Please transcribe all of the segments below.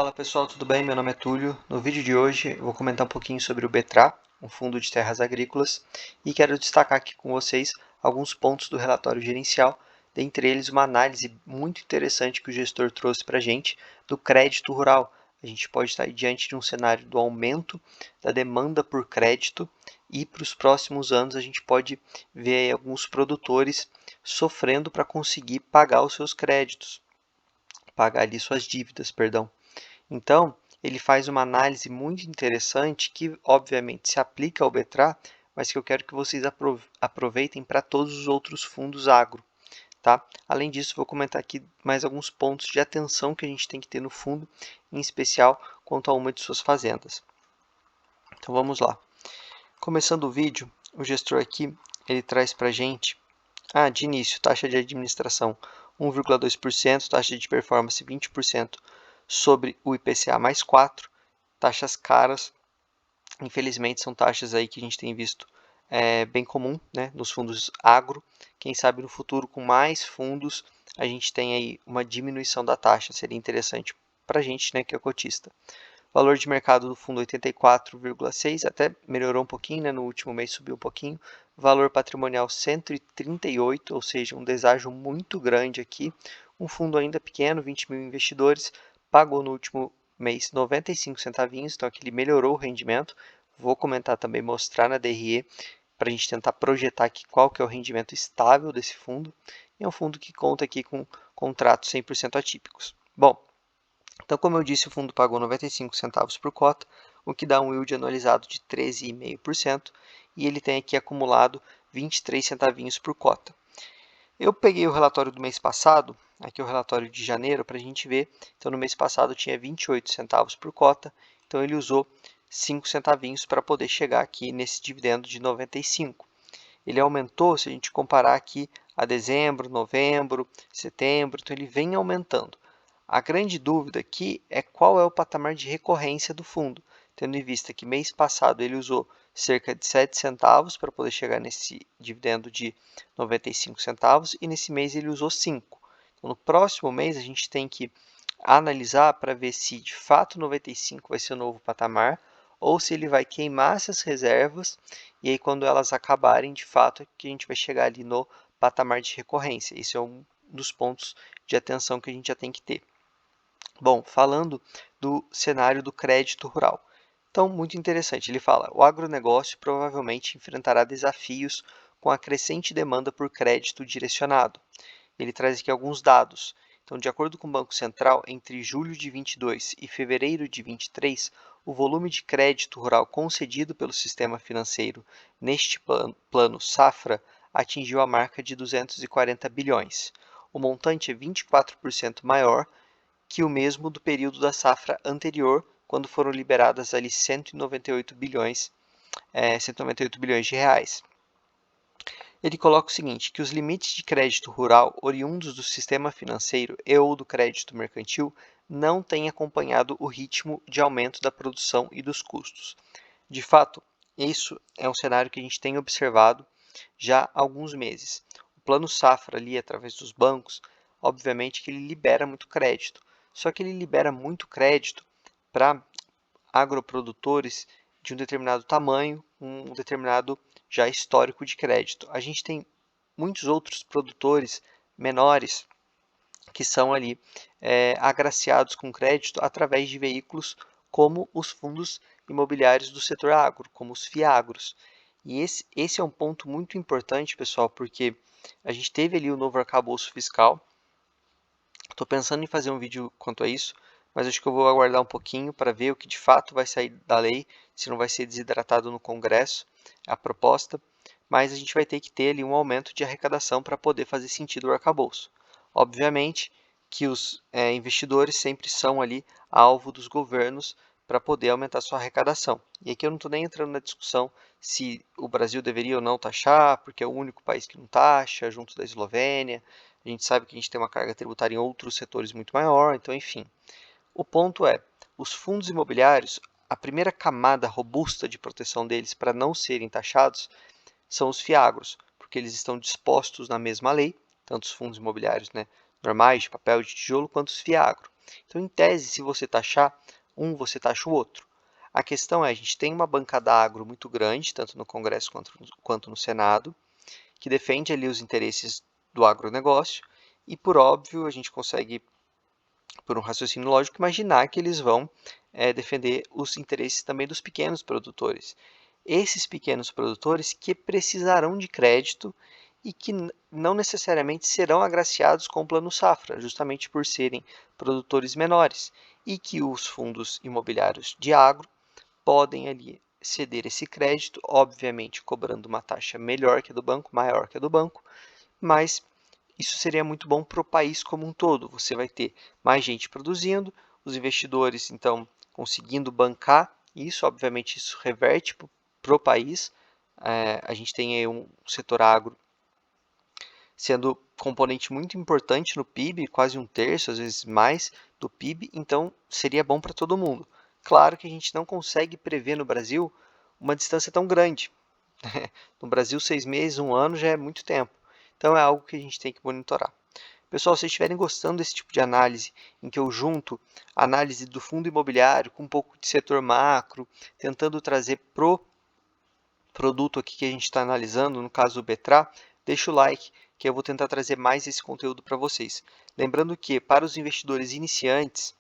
Fala pessoal, tudo bem? Meu nome é Túlio. No vídeo de hoje eu vou comentar um pouquinho sobre o BETRA, um fundo de terras agrícolas, e quero destacar aqui com vocês alguns pontos do relatório gerencial, dentre eles uma análise muito interessante que o gestor trouxe para a gente do crédito rural. A gente pode estar diante de um cenário do aumento da demanda por crédito e para os próximos anos a gente pode ver alguns produtores sofrendo para conseguir pagar os seus créditos, pagar ali suas dívidas, perdão. Então, ele faz uma análise muito interessante que, obviamente, se aplica ao BETRA, mas que eu quero que vocês aproveitem para todos os outros fundos agro. Tá? Além disso, vou comentar aqui mais alguns pontos de atenção que a gente tem que ter no fundo, em especial quanto a uma de suas fazendas. Então, vamos lá. Começando o vídeo, o gestor aqui ele traz para a gente, de início, taxa de administração 1,2%, taxa de performance 20%, sobre o IPCA mais 4, taxas caras, infelizmente são taxas aí que a gente tem visto bem comum, né, nos fundos agro. Quem sabe no futuro com mais fundos a gente tem aí uma diminuição da taxa, seria interessante para a gente, né, que é cotista. Valor de mercado do fundo 84,6, até melhorou um pouquinho, né, no último mês subiu um pouquinho. Valor patrimonial 138, ou seja, um deságio muito grande aqui. Um fundo ainda pequeno, 20 mil investidores, pagou no último mês 95 centavinhos, então aqui ele melhorou o rendimento. Vou comentar também, mostrar na DRE, para a gente tentar projetar aqui qual que é o rendimento estável desse fundo. É um fundo que conta aqui com contratos 100% atípicos. Bom, então como eu disse, o fundo pagou 95 centavos por cota, o que dá um yield anualizado de 13,5%, e ele tem aqui acumulado 23 centavinhos por cota. Eu peguei o relatório do mês passado, aqui é o relatório de janeiro, para a gente ver. Então, no mês passado tinha 28 centavos por cota, então ele usou 5 centavinhos para poder chegar aqui nesse dividendo de 95. Ele aumentou, se a gente comparar aqui a dezembro, novembro, setembro, então ele vem aumentando. A grande dúvida aqui é qual é o patamar de recorrência do fundo, tendo em vista que mês passado ele usou cerca de 7 centavos para poder chegar nesse dividendo de 95 centavos e nesse mês ele usou 5. Então, no próximo mês a gente tem que analisar para ver se de fato 95 vai ser o novo patamar ou se ele vai queimar essas reservas e aí quando elas acabarem, de fato, é que a gente vai chegar ali no patamar de recorrência. Esse é um dos pontos de atenção que a gente já tem que ter. Bom, falando do cenário do crédito rural. Então, muito interessante, ele fala, o agronegócio provavelmente enfrentará desafios com a crescente demanda por crédito direcionado. Ele traz aqui alguns dados. Então, de acordo com o Banco Central, entre julho de 22 e fevereiro de 23, o volume de crédito rural concedido pelo sistema financeiro neste plano safra atingiu a marca de 240 bilhões. O montante é 24% maior que o mesmo do período da safra anterior, quando foram liberadas ali 198 bilhões de reais. Ele coloca o seguinte, que os limites de crédito rural oriundos do sistema financeiro e ou do crédito mercantil não têm acompanhado o ritmo de aumento da produção e dos custos. De fato, isso é um cenário que a gente tem observado já há alguns meses. O Plano Safra ali, através dos bancos, obviamente que ele libera muito crédito. Só que ele libera muito crédito para agroprodutores de um determinado tamanho, um determinado já histórico de crédito. A gente tem muitos outros produtores menores que são ali agraciados com crédito através de veículos como os fundos imobiliários do setor agro, como os FIAGROS. E esse é um ponto muito importante, pessoal, porque a gente teve ali o novo arcabouço fiscal. Estou pensando em fazer um vídeo quanto a isso, mas acho que eu vou aguardar um pouquinho para ver o que de fato vai sair da lei, se não vai ser desidratado no Congresso a proposta, mas a gente vai ter que ter ali um aumento de arrecadação para poder fazer sentido o arcabouço. Obviamente que os investidores sempre são ali alvo dos governos para poder aumentar sua arrecadação. E aqui eu não estou nem entrando na discussão se o Brasil deveria ou não taxar, porque é o único país que não taxa, junto da Eslovênia. A gente sabe que a gente tem uma carga tributária em outros setores muito maior, então enfim. O ponto é, os fundos imobiliários, a primeira camada robusta de proteção deles para não serem taxados são os FIAGROS, porque eles estão dispostos na mesma lei, tanto os fundos imobiliários, né, normais, de papel, de tijolo, quanto os FIAGRO. Então, em tese, se você taxar um, você taxa o outro. A questão é, a gente tem uma bancada agro muito grande, tanto no Congresso quanto no Senado, que defende ali os interesses do agronegócio, e por óbvio a gente consegue, por um raciocínio lógico, imaginar que eles vão defender os interesses também dos pequenos produtores. Esses pequenos produtores que precisarão de crédito e que não necessariamente serão agraciados com o Plano Safra, justamente por serem produtores menores, e que os fundos imobiliários de agro podem ali ceder esse crédito, obviamente cobrando uma taxa melhor que a do banco, maior que a do banco, mas isso seria muito bom para o país como um todo. Você vai ter mais gente produzindo, os investidores então conseguindo bancar isso, obviamente isso reverte para o país. A gente tem aí um setor agro sendo componente muito importante no PIB, quase um terço, às vezes mais, do PIB, então seria bom para todo mundo. Claro que a gente não consegue prever no Brasil uma distância tão grande. No Brasil, 6 meses, um ano já é muito tempo. Então é algo que a gente tem que monitorar. Pessoal, se vocês estiverem gostando desse tipo de análise, em que eu junto a análise do fundo imobiliário com um pouco de setor macro, tentando trazer pro produto aqui que a gente está analisando, no caso o Betra, deixa o like, que eu vou tentar trazer mais esse conteúdo para vocês. Lembrando que para os investidores iniciantes,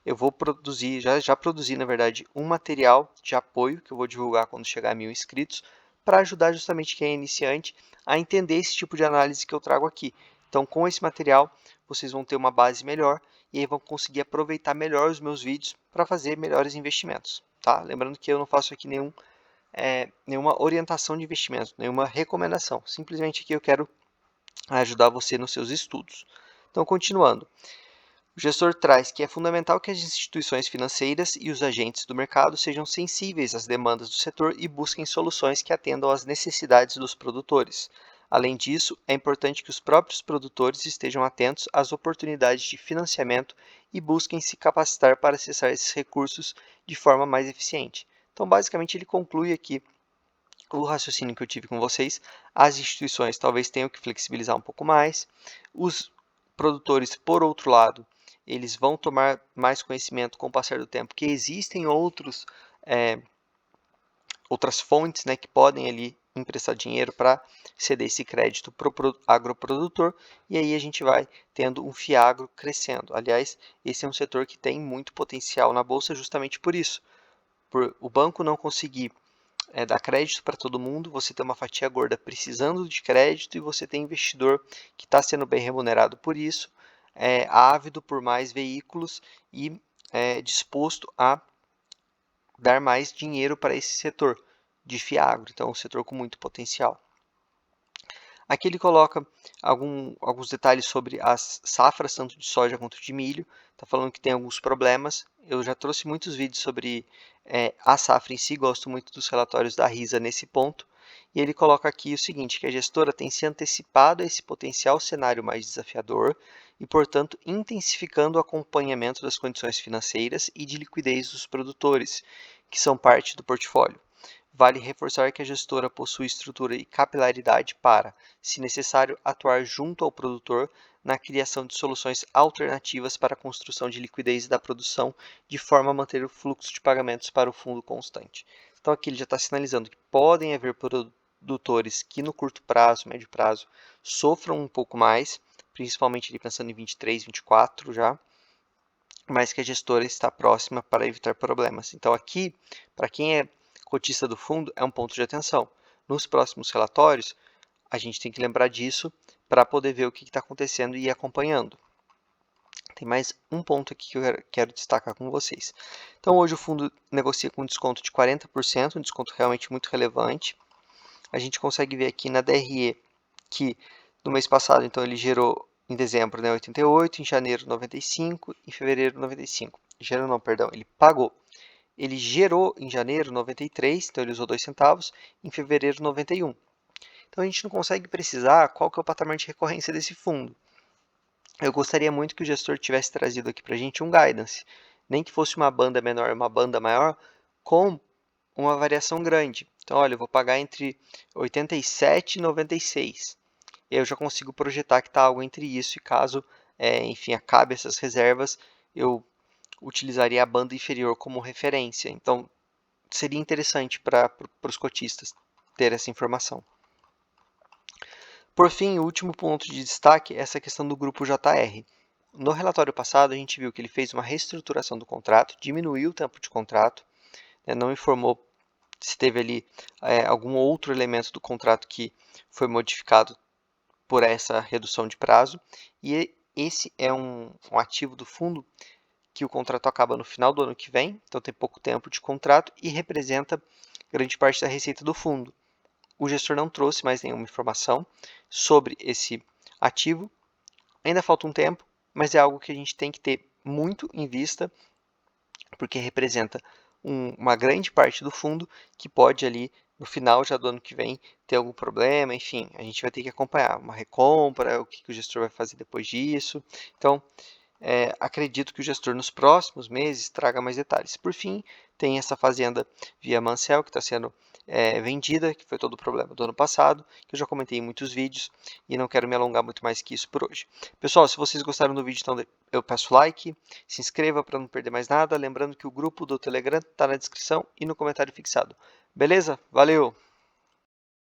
eu vou produzir, já produzi na verdade, um material de apoio que eu vou divulgar quando chegar a 1000 inscritos, para ajudar justamente quem é iniciante a entender esse tipo de análise que eu trago aqui. Então, com esse material, vocês vão ter uma base melhor e aí vão conseguir aproveitar melhor os meus vídeos para fazer melhores investimentos. Tá? Lembrando que eu não faço aqui nenhuma orientação de investimento, nenhuma recomendação. Simplesmente aqui eu quero ajudar você nos seus estudos. Então, continuando. O gestor traz que é fundamental que as instituições financeiras e os agentes do mercado sejam sensíveis às demandas do setor e busquem soluções que atendam às necessidades dos produtores. Além disso, é importante que os próprios produtores estejam atentos às oportunidades de financiamento e busquem se capacitar para acessar esses recursos de forma mais eficiente. Então, basicamente, ele conclui aqui o raciocínio que eu tive com vocês. As instituições talvez tenham que flexibilizar um pouco mais. Os produtores, por outro lado, eles vão tomar mais conhecimento com o passar do tempo que existem outras fontes, né, que podem ali emprestar dinheiro para ceder esse crédito para o agroprodutor, e aí a gente vai tendo um FIAGRO crescendo. Aliás, esse é um setor que tem muito potencial na Bolsa justamente por isso. Por o banco não conseguir dar crédito para todo mundo, você tem uma fatia gorda precisando de crédito e você tem investidor que está sendo bem remunerado por isso, ávido por mais veículos e disposto a dar mais dinheiro para esse setor de FIAGRO, então é um setor com muito potencial. Aqui ele coloca alguns detalhes sobre as safras, tanto de soja quanto de milho. Está falando que tem alguns problemas. Eu já trouxe muitos vídeos sobre a safra em si, gosto muito dos relatórios da RISA nesse ponto. E ele coloca aqui o seguinte, que a gestora tem se antecipado a esse potencial cenário mais desafiador e, portanto, intensificando o acompanhamento das condições financeiras e de liquidez dos produtores, que são parte do portfólio. Vale reforçar que a gestora possui estrutura e capilaridade para, se necessário, atuar junto ao produtor na criação de soluções alternativas para a construção de liquidez da produção, de forma a manter o fluxo de pagamentos para o fundo constante. Então aqui ele já está sinalizando que podem haver produtores que no curto prazo, médio prazo, sofram um pouco mais, principalmente ali pensando em 23, 24 já, mas que a gestora está próxima para evitar problemas. Então aqui, para quem é cotista do fundo, é um ponto de atenção. Nos próximos relatórios, a gente tem que lembrar disso para poder ver o que está acontecendo e ir acompanhando. Tem mais um ponto aqui que eu quero destacar com vocês. Então hoje o fundo negocia com um desconto de 40%, um desconto realmente muito relevante. A gente consegue ver aqui na DRE que no mês passado, então, ele gerou em dezembro, né, 88, em janeiro 95, em fevereiro 95. Janeiro não, perdão, ele pagou. Ele gerou em janeiro 93, então ele usou 2 centavos, em fevereiro 91. Então a gente não consegue precisar qual que é o patamar de recorrência desse fundo. Eu gostaria muito que o gestor tivesse trazido aqui para a gente um guidance, nem que fosse uma banda menor e uma banda maior, com uma variação grande. Então, olha, eu vou pagar entre 87 e 96. E aí eu já consigo projetar que está algo entre isso e caso, enfim, acabe essas reservas, eu utilizaria a banda inferior como referência. Então, seria interessante para os cotistas ter essa informação. Por fim, o último ponto de destaque é essa questão do grupo JR. No relatório passado, a gente viu que ele fez uma reestruturação do contrato, diminuiu o tempo de contrato, não informou se teve ali algum outro elemento do contrato que foi modificado por essa redução de prazo, e esse é um ativo do fundo que o contrato acaba no final do ano que vem, então tem pouco tempo de contrato e representa grande parte da receita do fundo. O gestor não trouxe mais nenhuma informação sobre esse ativo, ainda falta um tempo, mas é algo que a gente tem que ter muito em vista, porque representa uma grande parte do fundo que pode ali no final já do ano que vem ter algum problema, enfim, a gente vai ter que acompanhar uma recompra, o que o gestor vai fazer depois disso. Então, acredito que o gestor nos próximos meses traga mais detalhes. Por fim, tem essa fazenda via Mancel que está sendo vendida, que foi todo o problema do ano passado, que eu já comentei em muitos vídeos e não quero me alongar muito mais que isso por hoje. Pessoal, se vocês gostaram do vídeo, então eu peço like, se inscreva para não perder mais nada, lembrando que o grupo do Telegram está na descrição e no comentário fixado. Beleza? Valeu!